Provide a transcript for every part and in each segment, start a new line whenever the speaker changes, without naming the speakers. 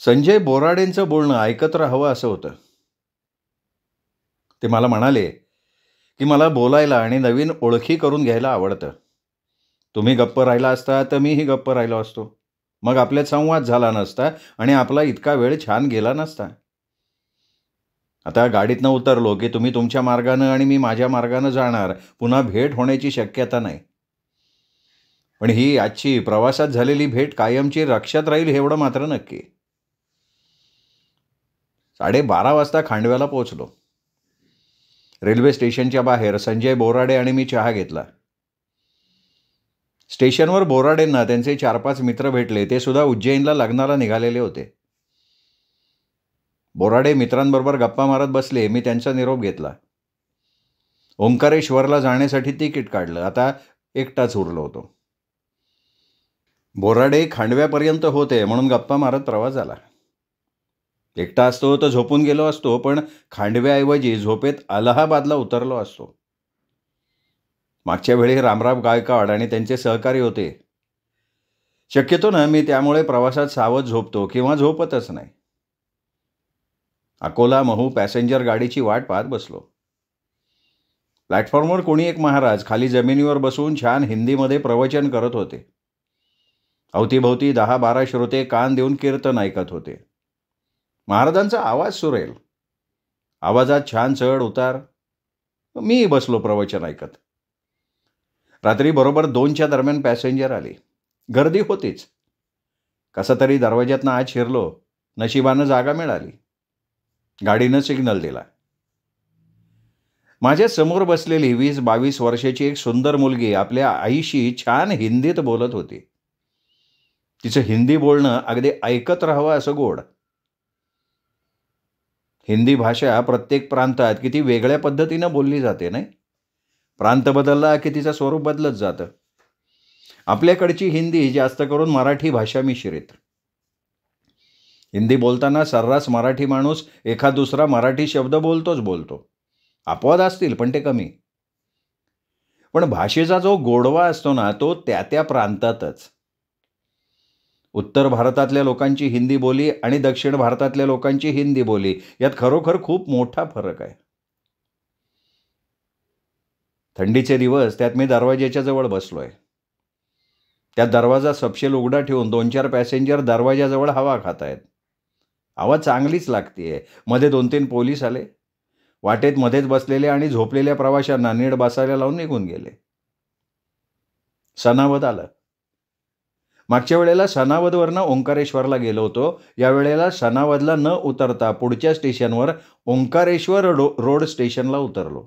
संजय बोराडेंचं बोलणं ऐकत राहावं असं होतं. ते मला म्हणाले, की मला बोलायला आणि नवीन ओळखी करून घ्यायला आवडतं. तुम्ही गप्प राहिला असता तर मीही गप्प राहिलो असतो. मग आपल्यात संवाद झाला नसता आणि आपला इतका वेळ छान गेला नसता. आता गाडीतनं उतरलो, की तुम्ही तुमच्या मार्गानं आणि मी माझ्या मार्गानं जाणार. पुन्हा भेट होण्याची शक्यता नाही. पण ही आजची प्रवासात झालेली भेट कायमची लक्षात राहील एवढं मात्र नक्की. 12:30 वाजता खांडव्याला पोहोचलो. रेल्वे स्टेशनच्या बाहेर संजय बोराडे आणि मी चहा घेतला. स्टेशनवर बोराडेंना त्यांचे 4-5 मित्र भेटले. ते सुद्धा उज्जैनला लग्नाला निघालेले होते. बोराडे मित्रांबरोबर गप्पा मारत बसले. मी त्यांचा निरोप घेतला. ओंकारेश्वरला जाण्यासाठी तिकीट काढलं. आता एकटाच उरलो होतो. बोराडे खांडव्यापर्यंत होते म्हणून गप्पा मारत प्रवास झाला. एकटा असतो तर झोपून गेलो असतो, पण खांडव्याऐवजी झोपेत अलाहाबादला उतरलो असतो. मागच्या वेळी रामराव गायकवाड आणि त्यांचे सहकारी होते. शक्यतो ना मी त्यामुळे प्रवासात सावध झोपतो किंवा झोपतच नाही. अकोला महू पॅसेंजर गाडीची वाट पाहत बसलो. प्लॅटफॉर्मवर कोणी एक महाराज खाली जमिनीवर बसून छान हिंदीमध्ये प्रवचन करत होते. अवतीभोवती 10-12 श्रोते कान देऊन कीर्तन ऐकत होते. महाराजांचा आवाज सुरेल. आवाजात छान चढ उतार. मी बसलो प्रवचन ऐकत. रात्री बरोबर 2च्या दरम्यान पॅसेंजर आली. गर्दी होतीच. कसा तरी दरवाज्यातनं आत शिरलो. नशिबानं जागा मिळाली. गाडीनं सिग्नल दिला. माझ्या समोर बसलेली 20-22 वर्षाची एक सुंदर मुलगी आपल्या आईशी छान हिंदीत बोलत होती. तिचं हिंदी बोलणं अगदी ऐकत राहावं असं गोड. हिंदी भाषा प्रत्येक प्रांतात किती वेगळ्या पद्धतीनं बोलली जाते नाही. प्रांत बदलला की तिचं स्वरूप बदलत जातं. आपल्याकडची हिंदी जास्त करून मराठी भाषा मिश्रित. हिंदी बोलताना सर्रास मराठी माणूस एखाद दुसरा मराठी शब्द बोलतो. अपवाद असतील पण ते कमी. पण भाषेचा जो गोडवा असतो ना तो त्या प्रांतातच. उत्तर भारतातल्या लोकांची हिंदी बोली आणि दक्षिण भारतातल्या लोकांची हिंदी बोली यात खरोखर खूप मोठा फरक आहे. थंडीचे दिवस त्यात मी दरवाज्याच्या जवळ बसलोय. त्यात दरवाजा सपशेल उघडा ठेवून 2-4 पॅसेंजर दरवाजाजवळ हवा खातायत. हवा चांगलीच लागतीये. मध्ये 2-3 पोलीस आले. वाटेत मध्येच बसलेल्या आणि झोपलेल्या प्रवाशांना नीट बसायला लावून निघून गेले. सनावद आलं. मागच्या वेळेला सनावदवरनं ओंकारेश्वरला गेलो होतो. यावेळेला सनावदला न उतरता पुढच्या स्टेशनवर ओंकारेश्वर रोड स्टेशनला उतरलो.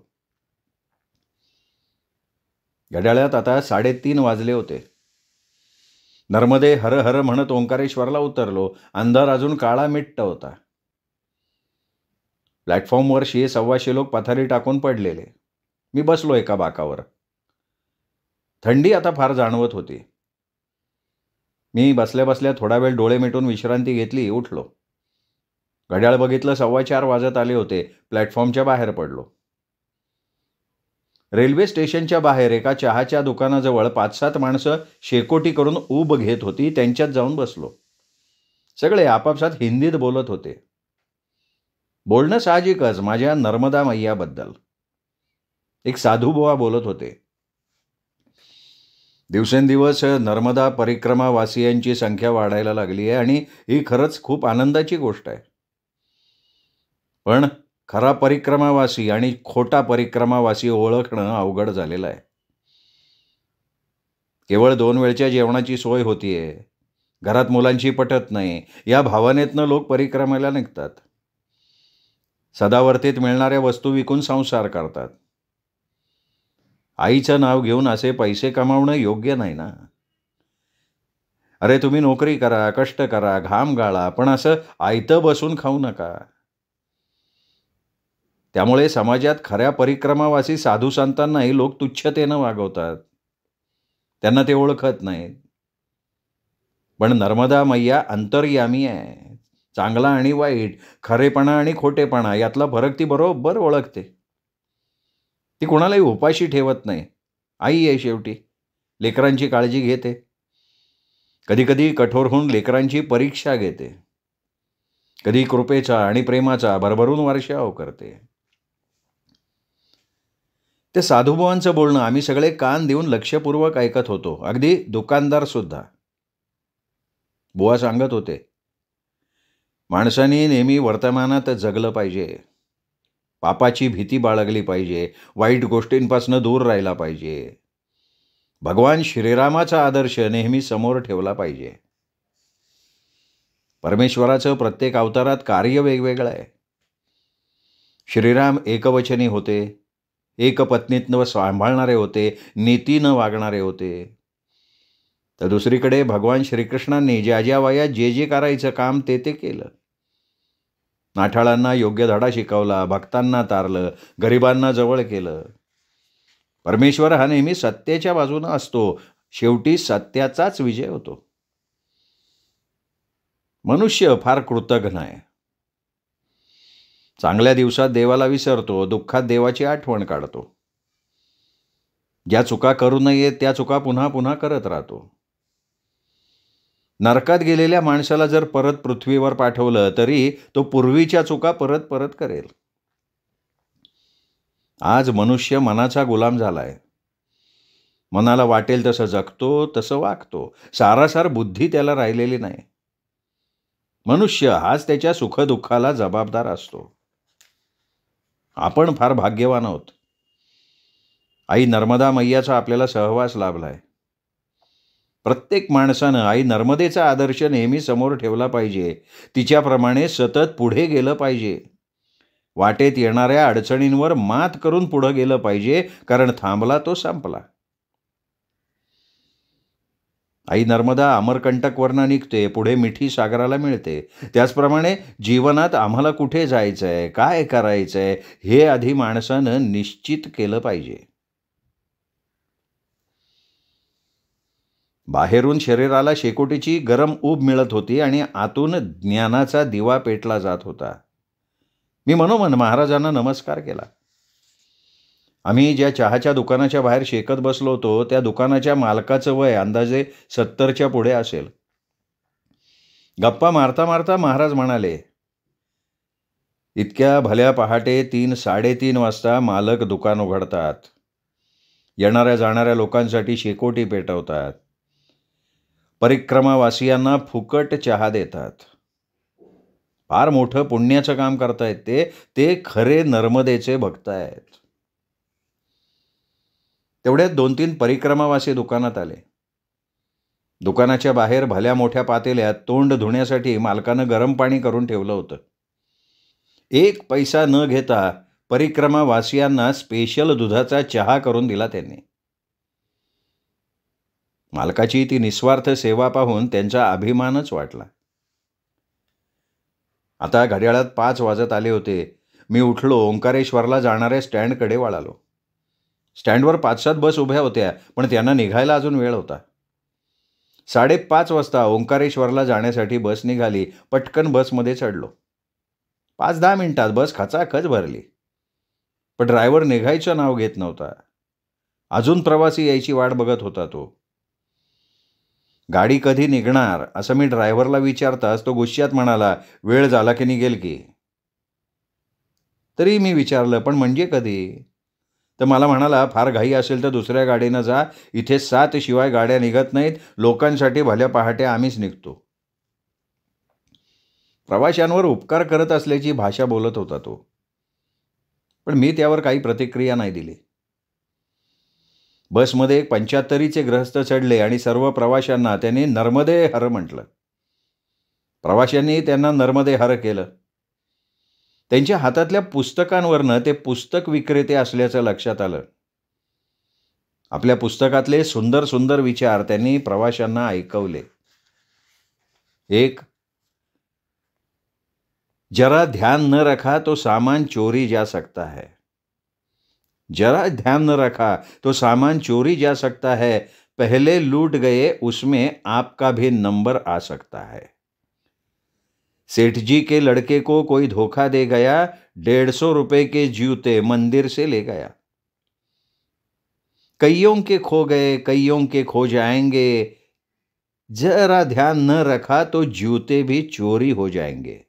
घड्याळात आता 3:30 वाजले होते. नर्मदे हर हर म्हणत ओंकारेश्वरला उतरलो. अंधार अजून काळा मिट्ट होता. प्लॅटफॉर्मवर 100-125 लोक पथारी टाकून पडलेले. मी बसलो एका बाकावर. थंडी आता फार जाणवत होती. मी बसल्या बसल्या थोडा वेळ डोळे मिटून विश्रांती घेतली. उठलो. घड्याळ बघितलं 4:15 वाजत आले होते. प्लॅटफॉर्मच्या बाहेर पडलो. रेल्वे स्टेशनच्या बाहेर एका चहाच्या दुकानाजवळ 5-7 माणसं शेकोटी करून ऊब घेत होती. त्यांच्यात जाऊन बसलो. सगळे आपापसात हिंदीत बोलत होते. बोलणं साहजिकच माझ्या नर्मदा मैयाबद्दल. एक साधूबुवा बोलत होते. दिवसेंदिवस नर्मदा परिक्रमावासियांची संख्या वाढायला लागली आहे आणि ही खरंच खूप आनंदाची गोष्ट आहे. पण खरा परिक्रमावासी आणि खोटा परिक्रमावासी ओळखणं अवघड झालेलं आहे. केवळ 2 वेळच्या जेवणाची सोय होतीये. घरात मुलांची पटत नाही. या भावनेतनं लोक परिक्रमेला निघतात. सदावर्तीत मिळणाऱ्या वस्तू विकून संसार करतात. आईचं नाव घेऊन असे पैसे कमावणं योग्य नाही ना. अरे तुम्ही नोकरी करा, कष्ट करा, घाम गाळा, पण असं आयतं बसून खाऊ नका. त्यामुळे समाजात खऱ्या परिक्रमावासी साधू संतांनाही लोक तुच्छतेनं वागवतात. त्यांना ते ओळखत नाहीत. पण नर्मदा मैया अंतर्यामी आहे. चांगला आणि वाईट, खरेपणा आणि खोटेपणा यातला फरक ती बरोबर ओळखते. ती कोणालाही उपाशी ठेवत नाही. आई आहे शेवटी. लेकरांची काळजी घेते. कधी कधी कठोर होऊन लेकरांची परीक्षा घेते. कधी कृपेचा आणि प्रेमाचा भरभरून वर्षाव करते. ते साधुबुवांचं बोलणं आम्ही सगळे कान देऊन लक्षपूर्वक ऐकत होतो, अगदी दुकानदार सुद्धा. बुवा सांगत होते, माणसाने नेहमी वर्तमानात जगलं पाहिजे, पापाची भीती बाळगली पाहिजे, वाईट गोष्टींपासून दूर राहिला पाहिजे, भगवान श्रीरामाचा आदर्श नेहमी समोर ठेवला पाहिजे. परमेश्वराचं प्रत्येक अवतारात कार्य वेगवेगळं आहे. श्रीराम एकवचनी होते, एक पत्नीत्व सांभाळणारे होते, नीतीनं वागणारे होते. तर दुसरीकडे भगवान श्रीकृष्णांनी ज्या ज्या वयात जे जे करायचं काम ते ते केलं. नाठाळांना योग्य धडा शिकवला, भक्तांना तारलं, गरिबांना जवळ केलं. परमेश्वर हा नेहमी सत्याच्या बाजूनं असतो, शेवटी सत्याचाच विजय होतो. मनुष्य फार कृतघ्न आहे. चांगल्या दिवसात देवाला विसरतो, दुःखात देवाची आठवण काढतो. ज्या चुका करू नयेत त्या चुका पुन्हा पुन्हा करत राहतो. नरकात गेलेल्या माणसाला जर परत पृथ्वीवर पाठवलं तरी तो पूर्वीच्या चुका परत परत करेल. आज मनुष्य मनाचा गुलाम झालाय. मनाला वाटेल तसं जगतो, तसं वागतो. सारासार बुद्धी त्याला राहिलेली नाही. मनुष्य हाच त्याच्या सुखदुःखाला जबाबदार असतो. आपण फार भाग्यवान आहोत. आई नर्मदा मैयाचा आपल्याला सहवास लाभलाय. प्रत्येक माणसानं आई नर्मदेचा आदर्श नेहमी समोर ठेवला पाहिजे. तिच्याप्रमाणे सतत पुढे गेलं पाहिजे. वाटेत येणाऱ्या अडचणींवर मात करून पुढं गेलं पाहिजे, कारण थांबला तो संपला. आई नर्मदा अमरकंटकवरनं निघते, पुढे मिठी सागराला मिळते. त्याचप्रमाणे जीवनात आम्हाला कुठे जायचंय, काय करायचंय, हे आधी माणसानं निश्चित केलं पाहिजे. बाहेरून शरीराला शेकोटीची गरम ऊब मिळत होती आणि आतून ज्ञानाचा दिवा पेटला जात होता. मी मनोमन महाराजांना नमस्कार केला. आम्ही ज्या चहाच्या दुकानाच्या बाहेर शेकत बसलो होतो त्या दुकानाच्या मालकाचं वय अंदाजे 70च्या पुढे असेल. गप्पा मारता मारता महाराज म्हणाले, इतक्या भल्या पहाटे 3-3:30 वाजता मालक दुकान उघडतात, येणाऱ्या जाणाऱ्या लोकांसाठी शेकोटी पेटवतात, परिक्रमावासियांना फुकट चहा देतात. फार मोठं पुण्याचं काम करतायत ते खरे नर्मदेचे भक्त आहेत. तेवढ्यात 2-3 परिक्रमावासी दुकानात आले. दुकानाच्या बाहेर भल्या मोठ्या पातेल्यात तोंड धुण्यासाठी मालकानं गरम पाणी करून ठेवलं होतं. 1 पैसा न घेता परिक्रमावासियांना स्पेशल दुधाचा चहा करून दिला त्यांनी. मालकाची ती निस्वार्थ सेवा पाहून त्यांचा अभिमानच वाटला. आता घड्याळात 5 वाजत आले होते. मी उठलो, ओंकारेश्वरला जाणाऱ्या स्टँडकडे वळालो. स्टँडवर 5-7 बस उभ्या होत्या, पण त्यांना निघायला अजून वेळ होता. 5:30 वाजता ओंकारेश्वरला जाण्यासाठी बस निघाली. पटकन बसमध्ये चढलो. 5-10 मिनिटात बस खचाखच भरली. पण ड्रायव्हर निघायचं नाव घेत नव्हता. अजून प्रवासी यायची वाट बघत होता तो. गाडी कधी निघणार असं मी ड्रायव्हरला विचारताच तो गुस्स्यात म्हणाला, वेळ झाला की निघेल की. तरी मी विचारलं, पण म्हणजे कधी? तर मला म्हणाला, फार घाई असेल तर दुसऱ्या गाडीनं जा, इथे 7 शिवाय गाड्या निघत नाहीत, लोकांसाठी भल्या पहाटे आम्हीच निघतो. प्रवाशांवर उपकार करत असल्याची भाषा बोलत होता तो. पण मी त्यावर काही प्रतिक्रिया नाही दिली. बसमध्ये 75चे ग्रहस्थ चढले आणि सर्व प्रवाशांना त्यांनी नर्मदे हर म्हटलं. प्रवाशांनी त्यांना नर्मदे हर केलं. त्यांच्या हातातल्या पुस्तकांवरनं ते पुस्तक विक्रेते असल्याचं लक्षात आलं. आपल्या पुस्तकातले सुंदर सुंदर विचार त्यांनी प्रवाशांना ऐकवले. 1, जरा ध्यान न रखा तो सामान चोरी जा सकता है. जरा ध्यान न रखा तो सामान चोरी जा सकता है. पहले लूट गए उसमें आपका भी नंबर आ सकता है. सेठ जी के लड़के को कोई धोखा दे गया, 150 रुपए के जूते मंदिर से ले गया. कईयों के खो गए, कईयों के खो जाएंगे. जरा ध्यान न रखा तो जूते भी चोरी हो जाएंगे.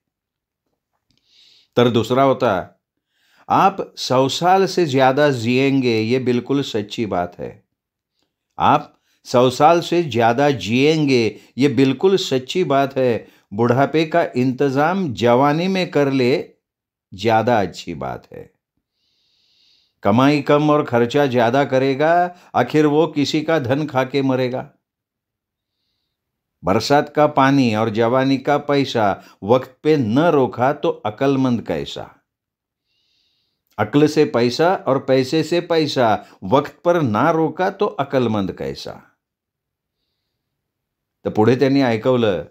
तर दुसरा होता, आप 100 साल से ज़्यादा जिएंगे, ये बिल्कुल सच्ची बात है. आप 100 साल से ज़्यादा जिएंगे, ये बिल्कुल सच्ची बात है. बुढ़ापे का इंतज़ाम जवानी में कर ले, ज़्यादा अच्छी बात है. कमाई कम और खर्चा ज़्यादा करेगा, आखिर वो किसी का धन खा के मरेगा. बरसात का पानी और जवानी का पैसा वक्त पे न रोका तो अक्लमंद कैसा. अक्ल से पैसा और पैसे से पैसा वक्त पर ना रोका तो अक्लमंद कैसा. तर पुढे त्यांनी ऐकवलं,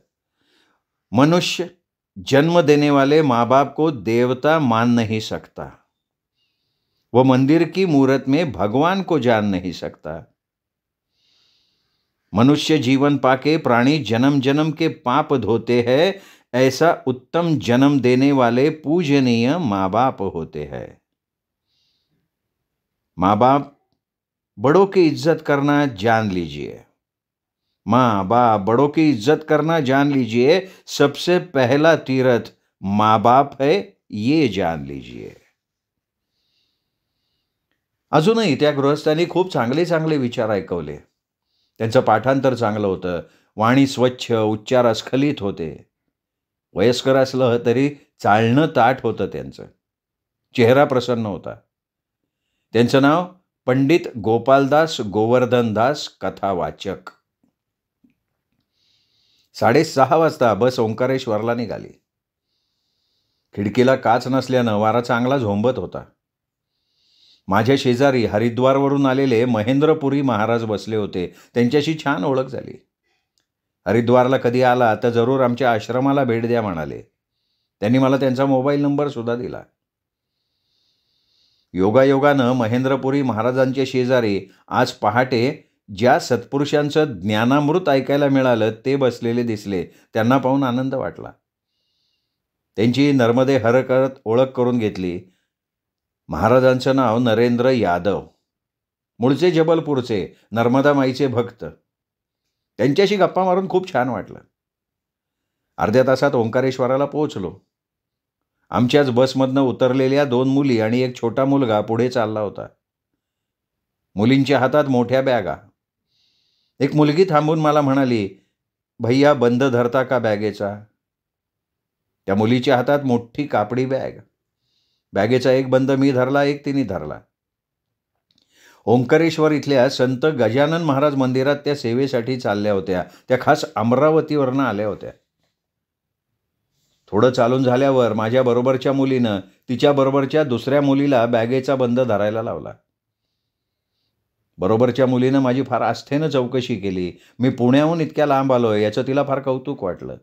मनुष्य जन्म देने वाले माँ बाप को देवता मान नहीं सकता, वो मंदिर की मूरत में भगवान को जान नहीं सकता. मनुष्य जीवन पाके प्राणी जन्म जन्म के पाप धोते हैं, ऐसा उत्तम जन्म देने वाले पूजनीय माँ बाप होते हैं. माँ बाप बड़ों की इज्जत करना जान लीजिए. माँ बाप बड़ों की इज्जत करना जान लीजिए. सबसे पहला तीर्थ माँ बाप है, ये जान लीजिए. अजूनही त्या गृहस्थांनी खूप चांगले चांगले विचार ऐकवले. त्यांचं पाठांतर चांगलं होतं. वाणी स्वच्छ, उच्चार अस्खलित होते. वयस्कर असलं तरी चालणं ताठ होतं त्यांचं. चेहरा प्रसन्न होता. त्यांचं नाव पंडित गोपालदास गोवर्धनदास कथावाचक. 6:30 वाजता बस ओंकारेश्वरला निघाली. खिडकीला काच नसल्यानं वारा चांगला झोंबत होता. माझ्या शेजारी हरिद्वारवरून आलेले महेंद्रपुरी महाराज बसले होते. त्यांच्याशी छान ओळख झाली. हरिद्वारला कधी आला तर जरूर आमच्या आश्रमाला भेट द्या म्हणाले. त्यांनी मला त्यांचा मोबाईल नंबर सुद्धा दिला. योगायोगानं महेंद्रपुरी महाराजांच्या शेजारी आज पहाटे ज्या सत्पुरुषांचं ज्ञानामृत ऐकायला मिळालं ते बसलेले दिसले. त्यांना पाहून आनंद वाटला. त्यांची नर्मदे हर करत ओळख करून घेतली. महाराजांचं नाव नरेंद्र यादव, मूळचे जबलपूरचे, नर्मदा माईचे भक्त. त्यांच्याशी गप्पा मारून खूप छान वाटलं. अर्ध्या तासात ओंकारेश्वराला पोहोचलो. आमच्याच बसमधनं उतरलेल्या 2 मुली आणि एक छोटा मुलगा पुढे चालला होता. मुलींच्या हातात मोठ्या बॅगा. एक मुलगी थांबून मला म्हणाली, भैया बंद धरता का बॅगेचा. त्या मुलीच्या हातात मोठी कापडी बॅग. बॅगेचा एक बंद मी धरला, एक तिने धरला. ओंकारेश्वर इथल्या संत गजानन महाराज मंदिरात त्या सेवेसाठी चालल्या होत्या. त्या खास अमरावतीवरनं आल्या होत्या. थोडं चालून झाल्यावर माझ्या बरोबरच्या मुलीनं तिच्या बरोबरच्या दुसऱ्या मुलीला बॅगेचा बंद धरायला लावला. बरोबरच्या मुलीनं माझी फार आस्थेनं चौकशी केली. मी पुण्याहून इतक्या लांब आलोय याचं तिला फार कौतुक वाटलं.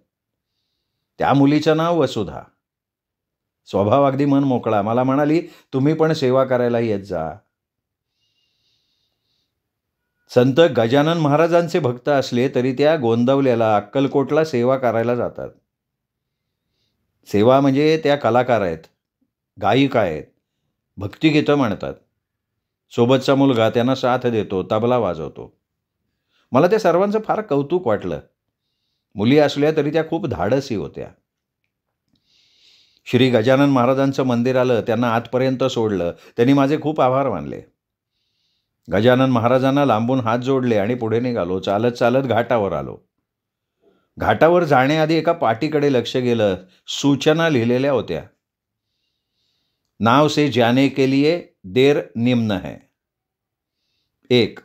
त्या मुलीचं नाव वसुधा. स्वभाव अगदी मन मोकळा. मला म्हणाली, तुम्ही पण सेवा करायला येत जा. संत गजानन महाराजांचे भक्त असले तरी त्या गोंदवल्याला अक्कलकोटला सेवा करायला जातात. सेवा म्हणजे त्या कलाकार आहेत, गायिका आहेत, भक्तिगीतं म्हणतात. सोबतचा मुलगा त्यांना साथ देतो, तबला वाजवतो. मला त्या सर्वांचं फार कौतुक वाटलं. मुली असल्या तरी त्या खूप धाडसी होत्या. श्री गजानन महाराजांचं मंदिर आलं, त्यांना आतपर्यंत सोडलं. त्यांनी माझे खूप आभार मानले. गजानन महाराजांना लांबून हात जोडले आणि पुढे निघालो. चालत चालत घाटावर आलो. घाटावर जाण्याआधी एका पाटीकडे लक्ष गेलं. सूचना लिहिलेल्या होत्या. नाव से जाने के लिए देर निम्न है. 1.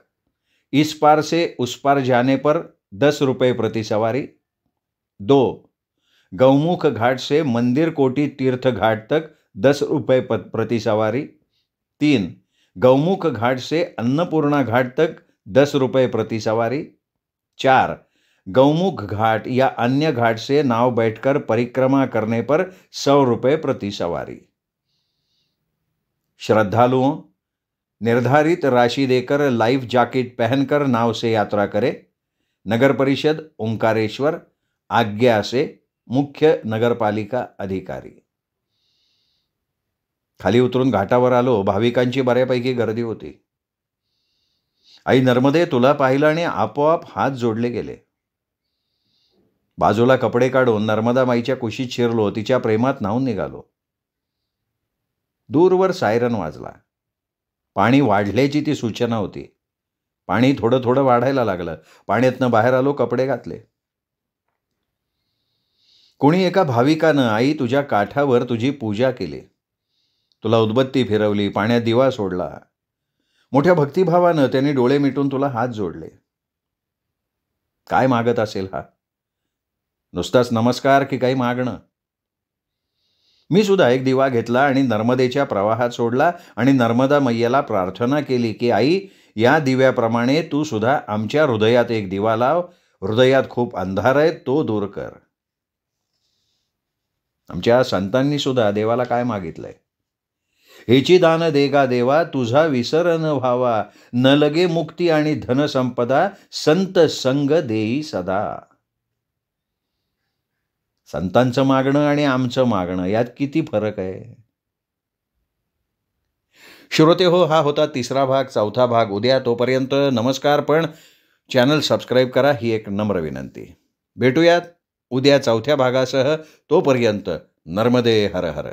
इस पार से उस पार जाने पर 10 रुपये प्रति सवारी. 2. गौमुख घाट से मंदिर कोटी तीर्थ घाट तक 10 रुपये प्रति सवारी. 3. गौमुख घाट से अन्नपूर्णा घाट तक 10 रुपये प्रति सवारी. 4. गौमुख घाट या अन्य घाट से नाव बैठकर परिक्रमा करने पर 100 रुपये प्रति सवारी. श्रद्धालुओं, निर्धारित राशि देकर लाइफ जैकेट पहनकर नाव से यात्रा करें. नगर परिषद ओंकारेश्वर. आज्ञा से मुख्य नगरपालिका अधिकारी. खाली उतरून घाटावर आलो. भाविकांची बऱ्यापैकी गर्दी होती. आई नर्मदे, तुला पाहिलं आणि आपोआप हात जोडले गेले. बाजूला कपडे काढून नर्मदा माईच्या कुशीत शिरलो. तिच्या प्रेमात न्हावून निघालो. दूरवर सायरन वाजला. पाणी वाढल्याची ती सूचना होती. पाणी थोडं थोडं वाढायला लागलं. पाण्यातनं बाहेर आलो, कपडे घातले. कोणी एका भाविकानं आई तुझ्या काठावर तुझी पूजा केली, तुला उदबत्ती फिरवली, पाण्यात दिवा सोडला. मोठ्या भक्तिभावानं त्यांनी डोळे मिटून तुला हात जोडले. काय मागत असेल हा? नुसताच नमस्कार की काही मागणं? मी सुद्धा एक दिवा घेतला आणि नर्मदेच्या प्रवाहात सोडला आणि नर्मदा मैयाला प्रार्थना केली की आई, या दिव्याप्रमाणे तू सुद्धा आमच्या हृदयात एक दिवा लाव. हृदयात खूप अंधार आहे, तो दूर कर. आमच्या संतांनी सुद्धा देवाला काय मागितलंय? हेची दान देगा देवा, तुझा विसर न व्हावा, न लगे मुक्ती आणि धनसंपदा, संत संग देई सदा. संतांचं मागणं आणि आमचं मागणं यात किती फरक आहे? श्रोते हो, हा होता तिसरा भाग. चौथा भाग उद्या. तोपर्यंत नमस्कार. पण चॅनल सबस्क्राईब करा, ही एक नम्र विनंती. भेटूयात उद्या चौथ्या भागासह. तोपर्यंत नर्मदे हर हर.